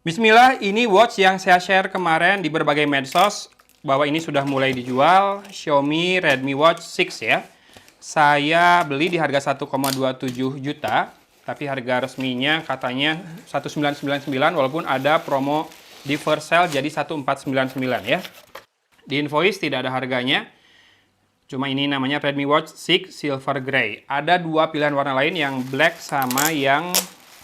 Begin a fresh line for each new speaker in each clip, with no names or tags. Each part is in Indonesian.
Bismillah, ini watch yang saya share kemarin di berbagai medsos bahwa ini sudah mulai dijual, Xiaomi Redmi Watch 6 ya. Saya beli di harga 1,27 juta, tapi harga resminya katanya 1.999 walaupun ada promo di first sale jadi 1.499 ya. Di invoice tidak ada harganya. Cuma ini namanya Redmi Watch 6 Silver Grey. Ada dua pilihan warna lain yang black sama yang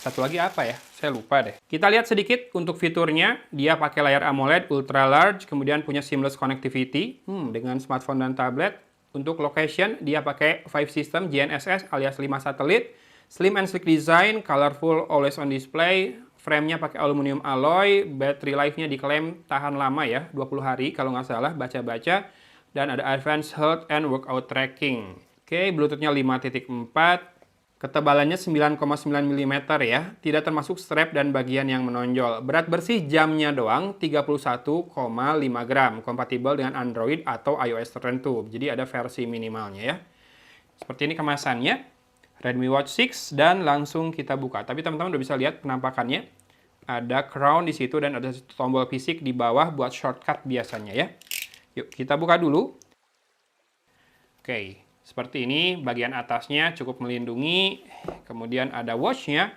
satu lagi apa ya? Saya lupa deh. Kita lihat sedikit untuk fiturnya. Dia pakai layar AMOLED ultra large, kemudian punya seamless connectivity dengan smartphone dan tablet. Untuk location, dia pakai 5 system GNSS alias 5 satelit. Slim and sleek design, colorful always on display. Frame-nya pakai aluminium alloy. Battery life-nya diklaim tahan lama ya, 20 hari kalau nggak salah, baca-baca. Dan ada advanced health and workout tracking. Oke, Bluetooth-nya 5.4. Ketebalannya 9,9 mm ya, tidak termasuk strap dan bagian yang menonjol. Berat bersih jamnya doang 31,5 gram, kompatibel dengan Android atau iOS tertentu. Jadi ada versi minimalnya ya. Seperti ini kemasannya, Redmi Watch 6 dan langsung kita buka. Tapi teman-teman udah bisa lihat penampakannya. Ada crown di situ dan ada tombol fisik di bawah buat shortcut biasanya ya. Yuk kita buka dulu. Oke. Seperti ini, bagian atasnya cukup melindungi, kemudian ada watch-nya,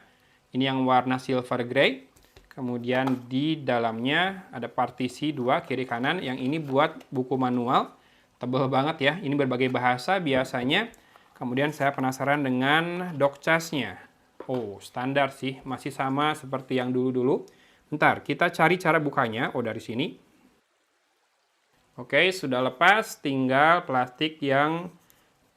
ini yang warna silver grey, kemudian di dalamnya ada partisi dua kiri kanan, yang ini buat buku manual, tebal banget ya, ini berbagai bahasa biasanya, kemudian saya penasaran dengan dock case-nya. Oh, standar sih, masih sama seperti yang dulu-dulu. Bentar, kita cari cara bukanya, oh dari sini. Oke, sudah lepas, tinggal plastik yang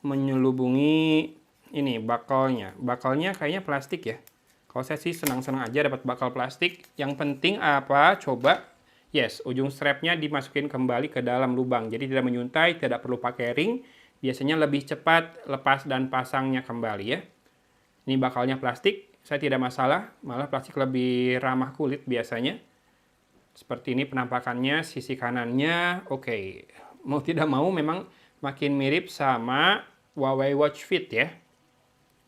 menyelubungi ini bakalnya. Bakalnya kayaknya plastik ya. Kalau saya sih senang-senang aja dapat bakal plastik. Yang penting apa? Coba. Yes, ujung strapnya dimasukin kembali ke dalam lubang. Jadi tidak menyuntai, tidak perlu pakai ring. Biasanya lebih cepat lepas dan pasangnya kembali ya. Ini bakalnya plastik. Saya tidak masalah. Malah plastik lebih ramah kulit biasanya. Seperti ini penampakannya. Sisi kanannya. Oke. Mau tidak mau memang makin mirip sama Huawei Watch Fit ya.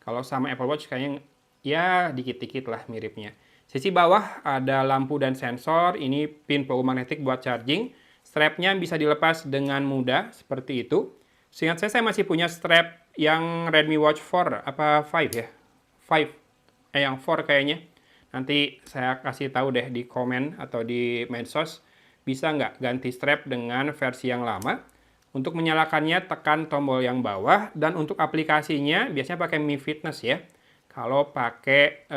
Kalau sama Apple Watch kayaknya ya dikit-dikit lah miripnya. Sisi bawah ada lampu dan sensor. Ini pin power magnetic buat charging. Strapnya bisa dilepas dengan mudah seperti itu. Seingat saya masih punya strap yang Redmi Watch 4 apa 5 ya? 5. Yang 4 kayaknya. Nanti saya kasih tahu deh di komen atau di medsos. Bisa nggak ganti strap dengan versi yang lama? Untuk menyalakannya tekan tombol yang bawah dan untuk aplikasinya biasanya pakai Mi Fitness ya. Kalau pakai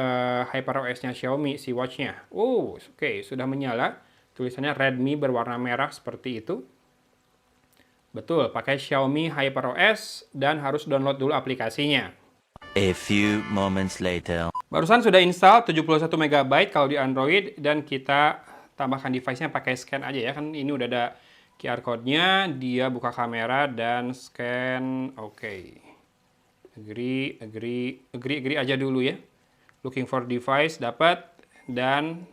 HyperOS-nya Xiaomi si watch-nya. Oke, sudah menyala. Tulisannya Redmi berwarna merah seperti itu. Betul, pakai Xiaomi HyperOS dan harus download dulu aplikasinya.
A few moments later.
Barusan sudah install 71 MB kalau di Android dan kita tambahkan device-nya pakai scan aja ya. Kan ini udah ada QR code-nya, dia buka kamera dan scan. Oke. Agree aja dulu ya. Looking for device dapat dan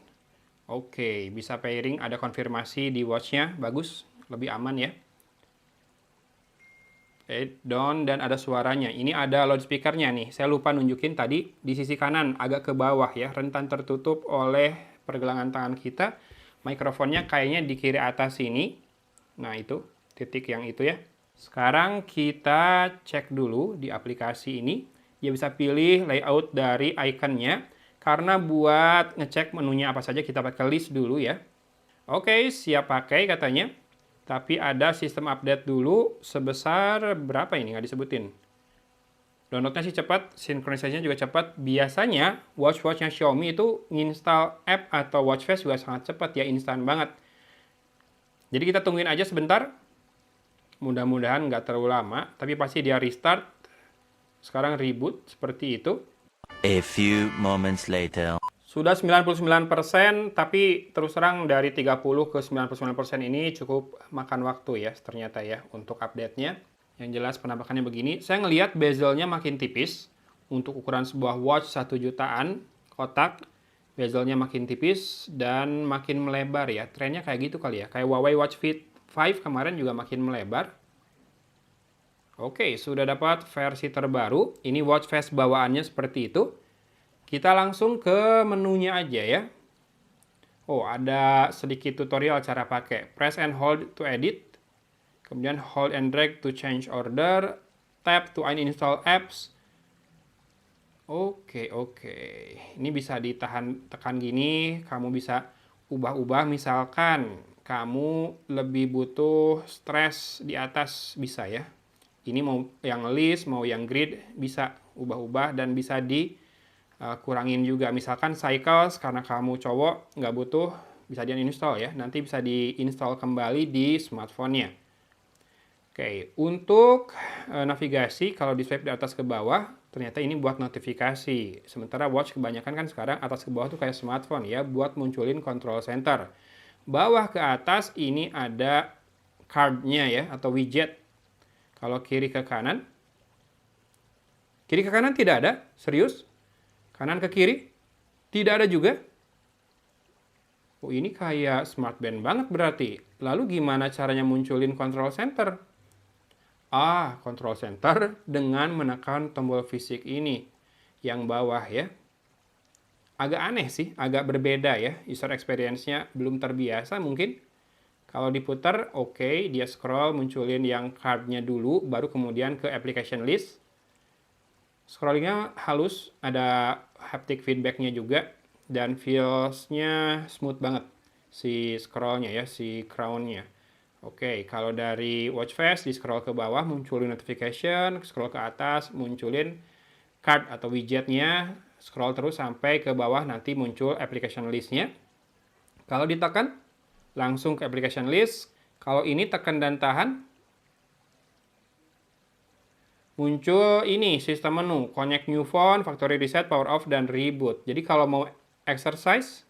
oke, bisa pairing, ada konfirmasi di watch-nya, bagus, lebih aman ya. Down dan ada suaranya. Ini ada loudspeaker-nya nih. Saya lupa nunjukin tadi di sisi kanan agak ke bawah ya, rentan tertutup oleh pergelangan tangan kita. Mikrofonnya kayaknya di kiri atas sini. Nah itu, titik yang itu ya. Sekarang kita cek dulu di aplikasi ini. Ya bisa pilih layout dari ikonnya. Karena buat ngecek menunya apa saja kita pakai list dulu ya. Oke, siap pakai katanya. Tapi ada sistem update dulu sebesar berapa ini nggak disebutin. Downloadnya sih cepat, sinkronisasinya juga cepat. Biasanya watch-watchnya Xiaomi itu nginstal app atau watch face juga sangat cepat ya, instan banget. Jadi kita tungguin aja sebentar. Mudah-mudahan nggak terlalu lama. Tapi pasti dia restart. Sekarang reboot seperti itu.
A few moments later.
Sudah 99%. Tapi terus terang dari 30 ke 99% ini cukup makan waktu ya ternyata ya untuk update-nya. Yang jelas penampakannya begini. Saya ngelihat bezelnya makin tipis. Untuk ukuran sebuah watch 1 jutaan kotak. Bezelnya makin tipis dan makin melebar ya. Trennya kayak gitu kali ya. Kayak Huawei Watch Fit 5 kemarin juga makin melebar. Oke, sudah dapat versi terbaru. Ini watch face bawaannya seperti itu. Kita langsung ke menunya aja ya. Oh, ada sedikit tutorial cara pakai. Press and hold to edit. Kemudian hold and drag to change order. Tap to uninstall apps. Oke, oke. Ini bisa ditahan tekan gini, kamu bisa ubah-ubah. Misalkan kamu lebih butuh stress di atas, bisa ya. Ini mau yang list, mau yang grid, bisa ubah-ubah dan bisa dikurangin juga. Misalkan cycles, karena kamu cowok nggak butuh, bisa di-uninstall ya. Nanti bisa di-install kembali di smartphone-nya. Oke, untuk navigasi, kalau di swipe dari atas ke bawah, ternyata ini buat notifikasi. Sementara watch kebanyakan kan sekarang atas ke bawah tuh kayak smartphone ya, buat munculin control center. Bawah ke atas ini ada card-nya ya, atau widget. Kalau kiri ke kanan tidak ada, serius? Kanan ke kiri tidak ada juga. Oh, ini kayak smart band banget berarti. Lalu gimana caranya munculin control center? Control center dengan menekan tombol fisik ini yang bawah ya. Agak aneh sih, agak berbeda ya. User experience-nya belum terbiasa mungkin. Kalau diputar, oke, dia scroll, munculin yang card-nya dulu, baru kemudian ke application list. Scrollingnya halus, ada haptic feedback-nya juga, dan feels-nya smooth banget. Si scroll-nya ya, si crown-nya. Oke, kalau dari watch face, di scroll ke bawah, munculin notification, scroll ke atas, munculin card atau widget-nya, scroll terus sampai ke bawah, nanti muncul application list-nya. Kalau ditekan, langsung ke application list. Kalau ini tekan dan tahan, muncul ini sistem menu, connect new phone, factory reset, power off, dan reboot. Jadi kalau mau exercise,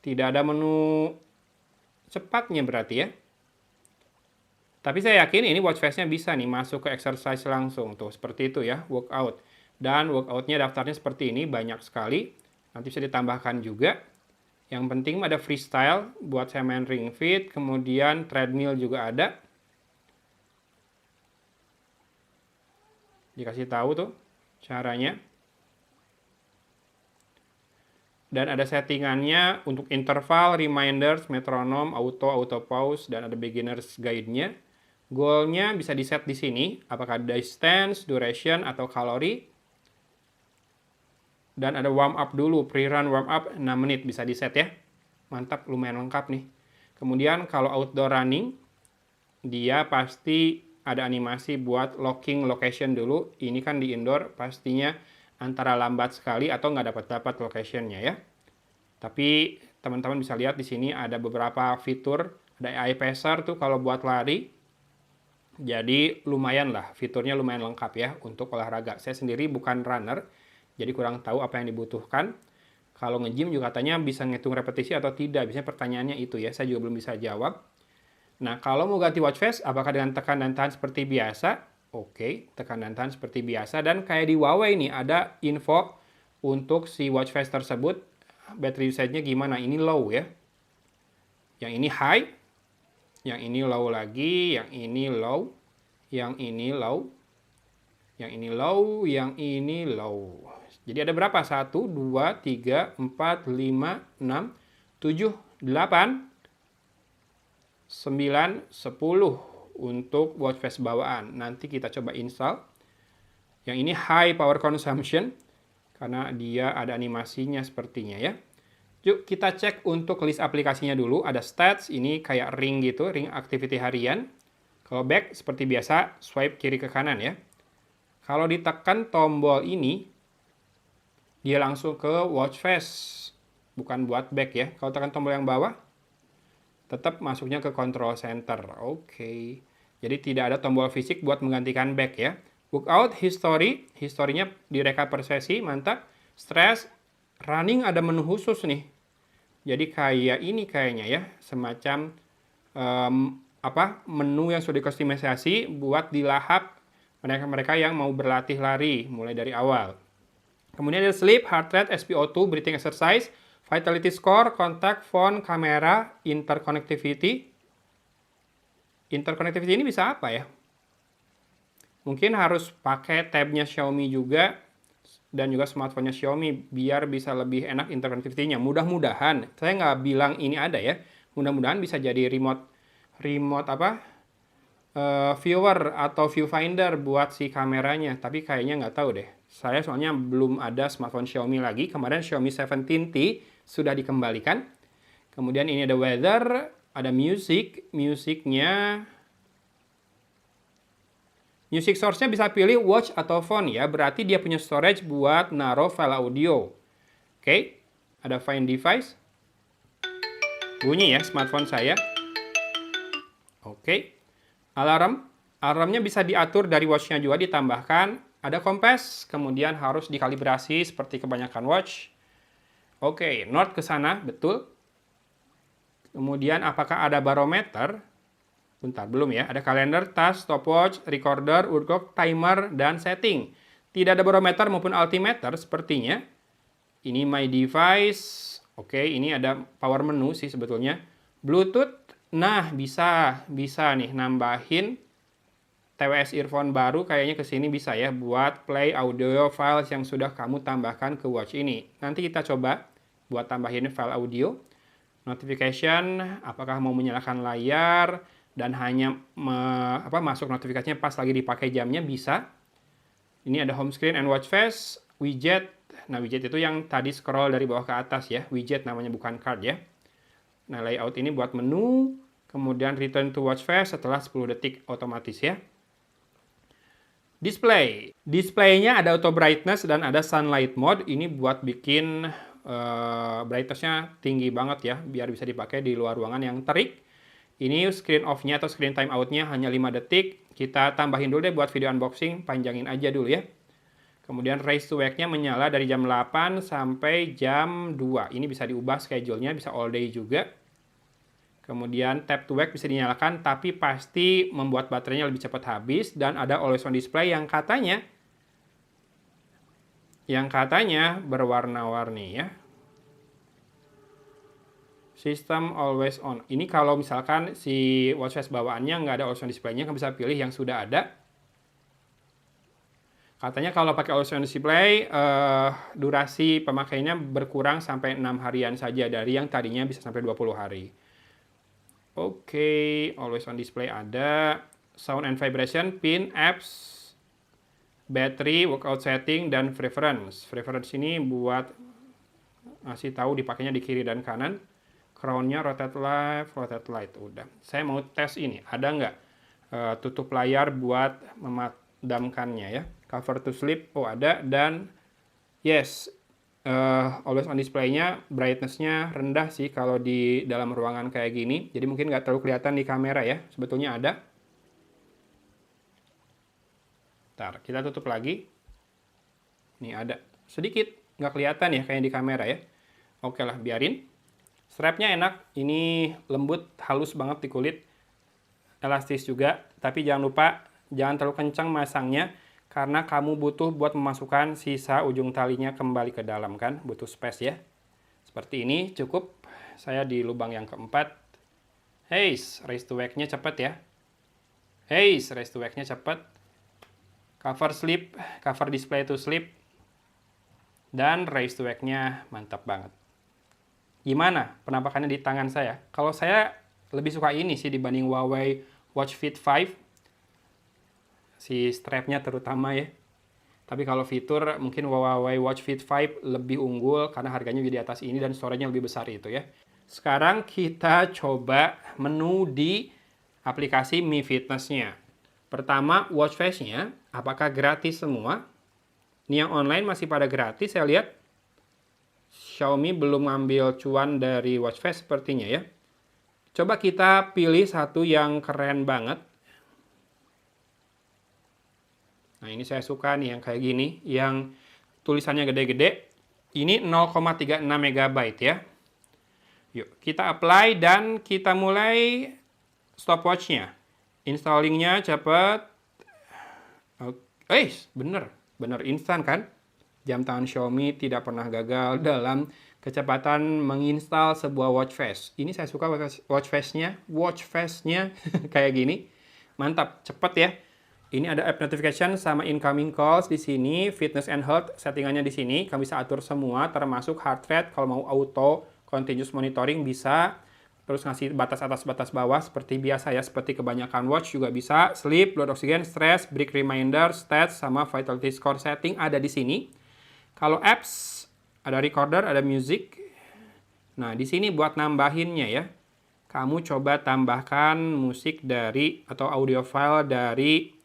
tidak ada menu cepatnya berarti ya. Tapi saya yakin ini watch face-nya bisa nih masuk ke exercise langsung. Tuh, seperti itu ya, workout. Dan workout-nya daftarnya seperti ini, banyak sekali. Nanti bisa ditambahkan juga. Yang penting ada freestyle buat saya main ring fit, kemudian treadmill juga ada. Dikasih tahu tuh caranya. Dan ada settingannya untuk interval, reminders, metronom, auto pause, dan ada beginner's guide-nya. Goal-nya bisa di-set di sini, apakah distance, duration, atau kalori. Dan ada warm up dulu, pre-run warm up 6 menit bisa di-set ya. Mantap, lumayan lengkap nih. Kemudian kalau outdoor running, dia pasti ada animasi buat locking location dulu. Ini kan di indoor, pastinya antara lambat sekali atau nggak dapat location-nya ya. Tapi teman-teman bisa lihat di sini ada beberapa fitur, ada AI pacer tuh kalau buat lari. Jadi lumayan lah, fiturnya lumayan lengkap ya untuk olahraga. Saya sendiri bukan runner, jadi kurang tahu apa yang dibutuhkan. Kalau nge-gym juga katanya bisa ngitung repetisi atau tidak. Biasanya pertanyaannya itu ya, saya juga belum bisa jawab. Nah, kalau mau ganti watch face, apakah dengan tekan dan tahan seperti biasa? Oke, tekan dan tahan seperti biasa. Dan kayak di Huawei nih, ada info untuk si watch face tersebut. Battery usage-nya gimana? Ini low ya. Yang ini high. Yang ini low lagi. Yang ini low. Yang ini low. Yang ini low. Yang ini low. Jadi ada berapa? 1, 2, 3, 4, 5, 6, 7, 8, 9, 10 untuk watch face bawaan. Nanti kita coba install. Yang ini high power consumption karena dia ada animasinya sepertinya ya. Yuk kita cek untuk list aplikasinya dulu. Ada stats, ini kayak ring gitu, ring activity harian. Kalau back seperti biasa swipe kiri ke kanan ya. Kalau ditekan tombol ini, dia langsung ke watch face, bukan buat back ya. Kalau tekan tombol yang bawah, tetap masuknya ke control center. Oke. Jadi tidak ada tombol fisik buat menggantikan back ya. Workout history, historinya direkap per sesi, mantap. Stress, running ada menu khusus nih. Jadi kayak ini kayaknya ya, semacam menu yang sudah dikustomisasi buat dilahap mereka yang mau berlatih lari mulai dari awal. Kemudian ada sleep, heart rate, SpO2, breathing exercise, vitality score, contact, phone, kamera, interconnectivity. Interconnectivity ini bisa apa ya? Mungkin harus pakai tabnya Xiaomi juga. dan juga smartphone-nya Xiaomi biar bisa lebih enak internet connectivity-nya. Mudah-mudahan, saya nggak bilang ini ada ya. Mudah-mudahan bisa jadi remote viewer atau viewfinder buat si kameranya. Tapi kayaknya nggak tahu deh. Saya soalnya belum ada smartphone Xiaomi lagi. Kemarin Xiaomi 17T sudah dikembalikan. Kemudian ini ada weather, ada music. Music source-nya bisa pilih watch atau phone ya. Berarti dia punya storage buat naruh file audio. Oke, ada find device. Bunyi ya smartphone saya. Oke. Alarmnya bisa diatur dari watch-nya juga ditambahkan. Ada compass, kemudian harus dikalibrasi seperti kebanyakan watch. Oke, north ke sana, betul. Kemudian apakah ada barometer? Bentar, belum ya. Ada kalender, task, stopwatch, recorder, urut, timer, dan setting. Tidak ada barometer maupun altimeter sepertinya. Ini my device. Oke, ini ada power menu sih sebetulnya. Bluetooth. Nah, bisa nih nambahin TWS earphone baru kayaknya ke sini bisa ya buat play audio files yang sudah kamu tambahkan ke watch ini. Nanti kita coba buat tambahin file audio. Notification, apakah mau menyalakan layar dan hanya masuk notifikasinya pas lagi dipakai jamnya bisa. Ini ada home screen and watch face, widget. Nah, widget itu yang tadi scroll dari bawah ke atas ya. Widget namanya, bukan card ya. Nah, layout ini buat menu, kemudian return to watch face setelah 10 detik otomatis ya. Display. Displaynya ada auto brightness dan ada sunlight mode. Ini buat bikin brightness-nya tinggi banget ya, biar bisa dipakai di luar ruangan yang terik. Ini screen off-nya atau screen time out-nya hanya 5 detik. Kita tambahin dulu deh buat video unboxing, panjangin aja dulu ya. Kemudian raise to wake-nya menyala dari jam 8 sampai jam 2. Ini bisa diubah schedule-nya, bisa all day juga. Kemudian tap to wake bisa dinyalakan, tapi pasti membuat baterainya lebih cepat habis. Dan ada always on display yang katanya berwarna-warni ya. System always on. Ini kalau misalkan si watchface bawaannya nggak ada always on display-nya, kan bisa pilih yang sudah ada. Katanya kalau pakai always on display, durasi pemakaiannya berkurang sampai 6 harian saja dari yang tadinya bisa sampai 20 hari. Oke, always on display ada. Sound and vibration, pin, apps, battery, workout setting, dan preference. Preference ini buat ngasih tahu dipakainya di kiri dan kanan. Crown-nya rotate left, rotate right. Udah. Saya mau tes ini. Ada nggak tutup layar buat memadamkannya ya. Cover to sleep. Oh, ada. Dan yes, always on display-nya brightness-nya rendah sih kalau di dalam ruangan kayak gini. Jadi mungkin nggak terlalu kelihatan di kamera ya. Sebetulnya ada. Ntar, kita tutup lagi. Nih ada. Sedikit. Nggak kelihatan ya kayak di kamera ya. Oke lah, biarin. Strapnya enak, ini lembut, halus banget di kulit, elastis juga, tapi jangan lupa jangan terlalu kencang masangnya, karena kamu butuh buat memasukkan sisa ujung talinya kembali ke dalam kan, butuh space ya. Seperti ini, cukup. Saya di lubang yang keempat. Hey, raise to wake-nya cepet ya. Hey, raise to wake-nya cepet. Cover sleep, cover display to sleep, dan raise to wake-nya mantap banget. Gimana penampakannya di tangan saya? Kalau saya lebih suka ini sih dibanding Huawei Watch Fit 5. Si strapnya terutama ya. Tapi kalau fitur mungkin Huawei Watch Fit 5 lebih unggul karena harganya di atas ini dan storage-nya lebih besar itu ya. Sekarang kita coba menu di aplikasi Mi Fitness-nya. Pertama, watch face-nya apakah gratis semua? Ini yang online masih pada gratis saya lihat. Xiaomi belum ngambil cuan dari watch face sepertinya ya. Coba kita pilih satu yang keren banget. Nah, ini saya suka nih yang kayak gini, yang tulisannya gede-gede. Ini 0,36 MB ya. Yuk, kita apply dan kita mulai stopwatch-nya. Installing-nya cepat. Bener instan kan? Jam tangan Xiaomi tidak pernah gagal dalam kecepatan menginstal sebuah watch face. Ini saya suka watch face-nya kayak gini. Mantap, cepet ya. Ini ada app notification sama incoming calls di sini, fitness and health settingannya di sini. Kamu bisa atur semua, termasuk heart rate. Kalau mau auto continuous monitoring bisa. Terus ngasih batas atas, batas bawah seperti biasa ya, seperti kebanyakan watch juga bisa. Sleep, blood oxygen, stress, break reminder, stats, sama vitality score setting ada di sini. Kalau apps, ada recorder, ada music. Nah, di sini buat nambahinnya ya. Kamu coba tambahkan musik dari atau audio file dari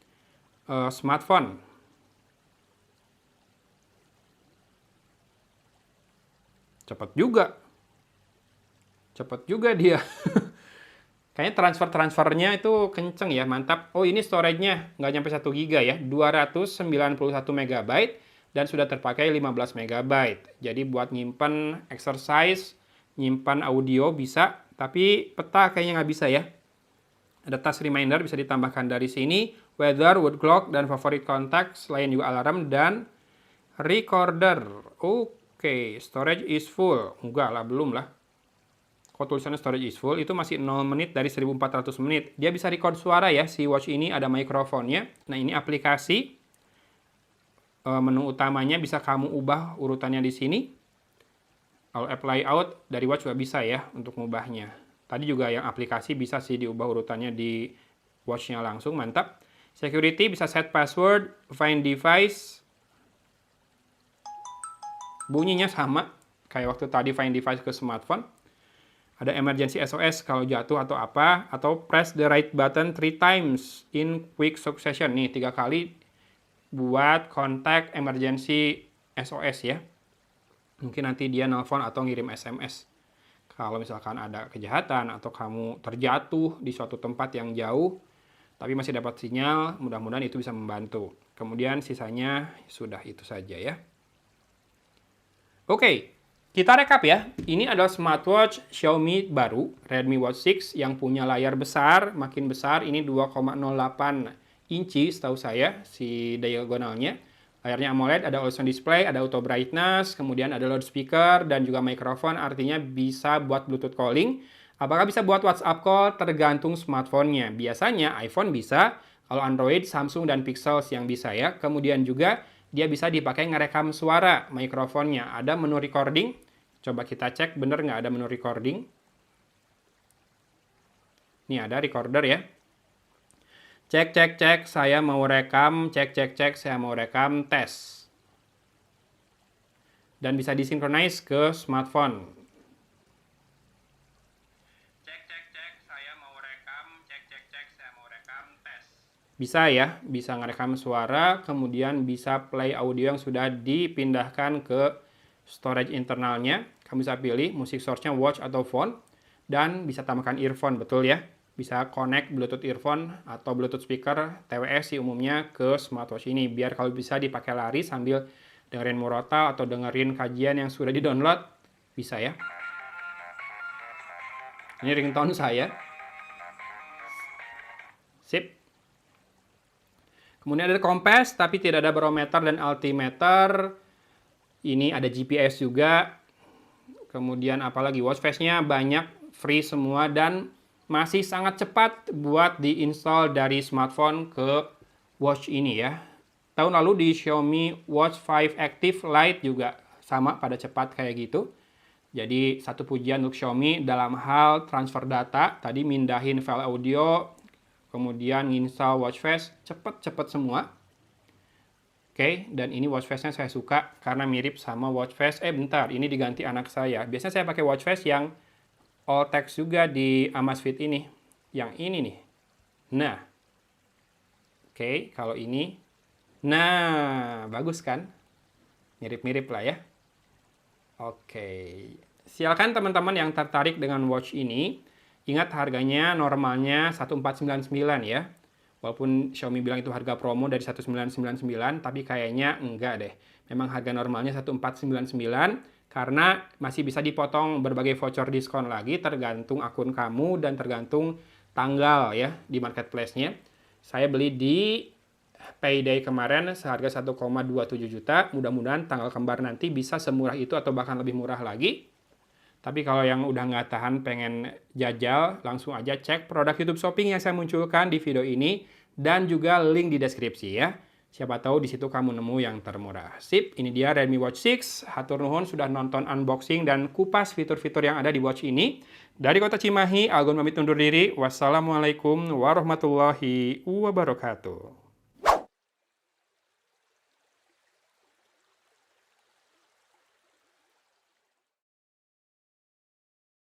smartphone. Cepat juga. Cepat juga dia. Kayaknya transfernya itu kenceng ya, mantap. Oh, ini storage-nya nggak nyampe 1 GB ya, 291 MB dan sudah terpakai 15 MB. Jadi buat nyimpen exercise, nyimpan audio bisa, tapi peta kayaknya nggak bisa ya. Ada task reminder bisa ditambahkan dari sini, weather, wood clock, dan favorite contact, selain juga alarm dan recorder. Oke, storage is full. Enggak lah, belum lah. Kok tulisannya storage is full, itu masih 0 menit dari 1400 menit. Dia bisa record suara ya, si watch ini ada mikrofonnya. Nah, ini aplikasi. Menu utamanya bisa kamu ubah urutannya di sini. All app layout dari watch juga bisa ya untuk mengubahnya. Tadi juga yang aplikasi bisa sih diubah urutannya di watch-nya langsung, mantap. Security bisa set password, find device. Bunyinya sama kayak waktu tadi find device ke smartphone. Ada emergency SOS kalau jatuh atau apa, atau press the right button 3 times in quick succession. Nih, 3 kali buat kontak emergency SOS ya. Mungkin nanti dia nelpon atau ngirim SMS. Kalau misalkan ada kejahatan atau kamu terjatuh di suatu tempat yang jauh, tapi masih dapat sinyal, mudah-mudahan itu bisa membantu. Kemudian sisanya sudah itu saja ya. Oke, kita rekap ya. Ini adalah smartwatch Xiaomi baru, Redmi Watch 6 yang punya layar besar, makin besar. Ini 2,08 inci setahu saya si diagonalnya. Layarnya AMOLED, ada always on display, ada auto brightness, kemudian ada loudspeaker dan juga mikrofon, artinya bisa buat Bluetooth calling. Apakah bisa buat WhatsApp call? Tergantung smartphone-nya. Biasanya iPhone bisa, kalau Android, Samsung, dan Pixel yang bisa ya. Kemudian juga dia bisa dipakai ngerekam suara, mikrofonnya. Ada menu recording. Coba kita cek, bener nggak ada menu recording? Ini ada recorder ya. Cek, cek, cek, saya mau rekam, cek, cek, cek, saya mau rekam, tes. Dan bisa disinkronize ke smartphone. Cek, cek, cek, saya mau rekam, cek, cek, cek, saya mau rekam, tes. Bisa ya, bisa ngerekam suara, kemudian bisa play audio yang sudah dipindahkan ke storage internalnya. Kamu bisa pilih musik source-nya watch atau phone, dan bisa tambahkan earphone, betul ya. Bisa connect Bluetooth earphone atau Bluetooth speaker TWS sih umumnya ke smartwatch ini. Biar kalau bisa dipakai lari sambil dengerin murotal atau dengerin kajian yang sudah di-download. Bisa ya. Ini ringtone saya. Sip. Kemudian ada kompas, tapi tidak ada barometer dan altimeter. Ini ada GPS juga. Kemudian apalagi watch face-nya banyak, free semua, dan masih sangat cepat buat diinstal dari smartphone ke watch ini ya. Tahun lalu di Xiaomi Watch 5 Active Lite juga sama pada cepat kayak gitu. Jadi satu pujian untuk Xiaomi dalam hal transfer data. Tadi mindahin file audio, kemudian install watch face, cepet-cepet semua. Oke, dan ini watch face-nya saya suka karena mirip sama watch face. Bentar, ini diganti anak saya. Biasanya saya pakai watch face yang all text juga di Amazfit ini. Yang ini nih. Nah. Oke, kalau ini. Nah, bagus kan? Mirip-mirip lah ya. Oke. Silakan teman-teman yang tertarik dengan watch ini. Ingat harganya normalnya 1499 ya. Walaupun Xiaomi bilang itu harga promo dari 1999, tapi kayaknya enggak deh. Memang harga normalnya 1499. Karena masih bisa dipotong berbagai voucher diskon lagi tergantung akun kamu dan tergantung tanggal ya di marketplace-nya. Saya beli di payday kemarin seharga 1,27 juta. Mudah-mudahan tanggal kembar nanti bisa semurah itu atau bahkan lebih murah lagi. Tapi kalau yang udah nggak tahan pengen jajal, langsung aja cek produk YouTube Shopping yang saya munculkan di video ini. dan juga link di deskripsi ya. Siapa tahu di situ kamu nemu yang termurah. Sip, ini dia Redmi Watch 6. Hatur nuhun sudah nonton unboxing dan kupas fitur-fitur yang ada di watch ini. Dari Kota Cimahi, Algon pamit undur diri. Wassalamualaikum warahmatullahi wabarakatuh.